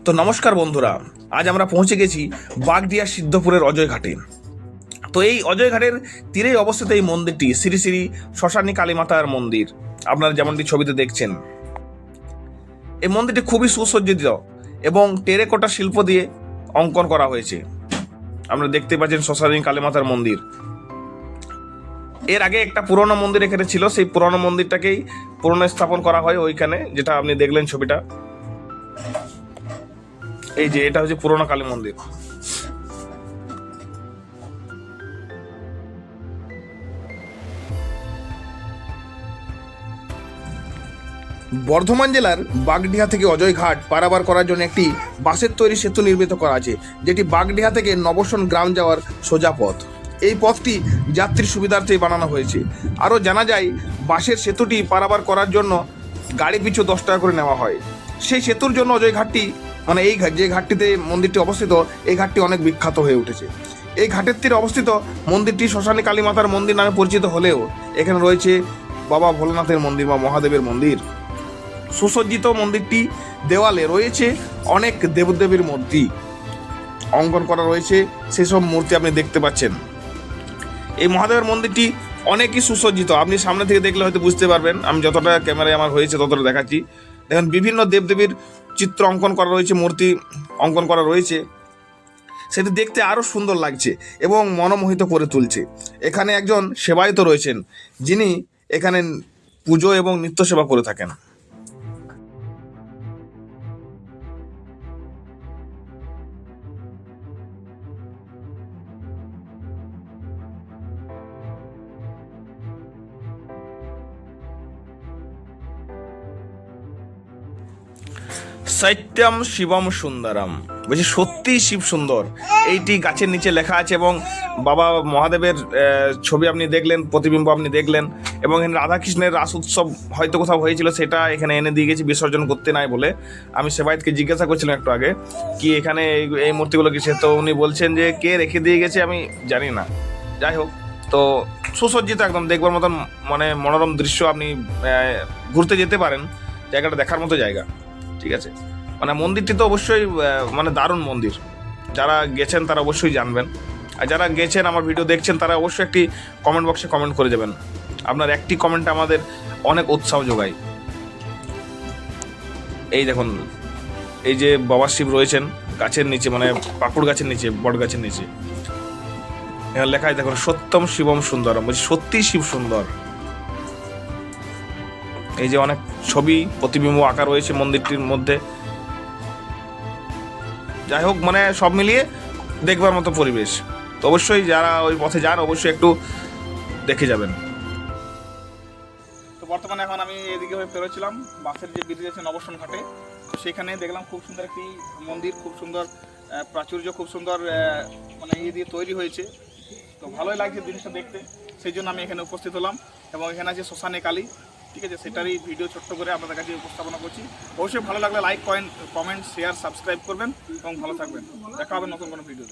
তো নমস্কার বন্ধুরা, আজ আমরা পৌঁছে গেছি বাগডিয়া সিদ্ধপুরের অজয় ঘাটে। তো এই অজয় ঘাটের তীরেই অবস্থিত এই মন্দিরটি শ্রী শ্রী শ্মশানী কালী মাতার মন্দির। আপনারা যেমনটি ছবিতে দেখছেন, এই মন্দিরটি খুবই সুসজ্জিত এবং টেরাকোটা শিল্প দিয়ে অঙ্কন করা হয়েছে। আপনারা দেখতে পাচ্ছেন শ্মশানী কালী মাতার মন্দির। এর আগে একটা পুরনো মন্দির এখানে ছিল, সেই পুরনো মন্দিরটাকেই পুনঃস্থাপন করা হয় ওইখানে, যেটা আপনি দেখলেন ছবিটা। এই যে এটা হচ্ছে পুরনো কালী মন্দির। বর্ধমান জেলার বাগডিহা থেকে অজয় ঘাট পারাবার করার জন্য একটি বাঁশের তৈরি সেতু নির্মিত করা আছে, যেটি বাগডিহা থেকে নবসন গ্রাম যাওয়ার সোজা পথ। এই পথটি যাত্রীর সুবিধার্থেই বানানো হয়েছে। আরও জানা যায়, বাঁশের সেতুটি পারাবার করার জন্য গাড়ি পিছু 10 টাকা করে নেওয়া হয়। সেই সেতুর জন্য অজয় ঘাটটি, মানে এই যে ঘাটটিতে মন্দিরটি অবস্থিত, এই ঘাটটি অনেক বিখ্যাত হয়ে উঠেছে। এই ঘাটের তীরে অবস্থিত মন্দিরটি শ্মশানী কালী মাতার মন্দির নামে পরিচিত হলেও এখানে রয়েছে বাবা ভোলানাথের মন্দির বা মহাদেবের মন্দির। সুসজ্জিত মন্দিরটি দেওয়ালে রয়েছে অনেক দেবদেবীর মূর্তি অঙ্কন করা রয়েছে, সেসব মূর্তি আপনি দেখতে পাচ্ছেন। এই মহাদেবের মন্দিরটি অনেকই সুসজ্জিত, আপনি সামনে থেকে দেখলে হয়তো বুঝতে পারবেন। আমি যতটা ক্যামেরায় আমার হয়েছে ততটা দেখাচ্ছি। দেখেন, বিভিন্ন দেবদেবীর চিত্র অঙ্কন করা রয়েছে, মূর্তি অঙ্কন করা রয়েছে, সেটি দেখতে আরও সুন্দর লাগছে এবং মনোমোহিত করে তুলছে। এখানে একজন সেবায়িত রয়েছেন, যিনি এখানে পুজো এবং নিত্য সেবা করে থাকেন। সত্যম শিবম সুন্দরম, বলছি সত্যিই শিব সুন্দর। এইটি গাছের নিচে লেখা আছে এবং বাবা মহাদেবের ছবি আপনি দেখলেন, প্রতিবিম্ব আপনি দেখলেন। এবং এখানে রাধাকৃষ্ণের রাস উৎসব হয়তো কোথাও হয়েছিল, সেটা এখানে এনে দিয়ে গেছি বিসর্জন করতে নাই বলে। আমি সেবায়তকে জিজ্ঞাসা করছিলাম একটু আগে কি এখানে এই মূর্তিগুলো কিসে, তো উনি বলছেন যে কে রেখে দিয়ে গেছে আমি জানি না। যাই হোক, তো সুসজ্জিত একদম দেখবার মতন, মানে মনোরম দৃশ্য। আপনি ঘুরতে যেতে পারেন, জায়গাটা দেখার মতো জায়গা। ঠিক আছে, মানে মন্দিরটি তো অবশ্যই মানে দারুণ মন্দির। যারা গেছেন তারা অবশ্যই জানবেন, আর যারা গেছেন আমার ভিডিও দেখছেন তারা অবশ্যই একটি কমেন্ট বক্সে কমেন্ট করে যাবেন। আপনার একটি কমেন্ট আমাদের অনেক উৎসাহ যোগায়। এই দেখুন, এই যে বাবা শিব রয়েছেন গাছের নিচে, মানে পাকুড় গাছের নিচে, বট গাছের নিচে। এখানে লেখায় দেখুন সত্যম শিবম সুন্দরম, বলছি সত্যিই শিব সুন্দর। এই যে অনেক ছবি প্রতিবিম্ব আঁকা রয়েছে মন্দিরটির মধ্যে। যাই হোক, মানে সব মিলিয়ে দেখবার মতো পরিবেশ। তো অবশ্যই যারা ওই পথে যান অবশ্যই একটু দেখে যাবেন। তো বর্তমানে এখন আমি এদিকে হয়ে ফেরোছিলাম বাসের যে ব্রিজ আছে নবসন ঘাটে, তো সেখানে দেখলাম খুব সুন্দর একটি মন্দির, খুব সুন্দর প্রাচুর্য, খুব সুন্দর মানে দিয়ে তৈরি হয়েছে। তো ভালোই লাগছে জিনিসটা দেখতে, সেই জন্য আমি এখানে উপস্থিত হলাম। এবং এখানে আছে শ্মশানী কালী, ঠিক আছে, সেটারই ভিডিও ছোট্ট করে আপনাদের কাছে উপস্থাপনা করছি। অবশ্যই ভালো লাগলে লাইক কমেন্ট শেয়ার সাবস্ক্রাইব করবেন এবং ভালো থাকবেন। দেখা হবে নতুন কোনো ভিডিওতে।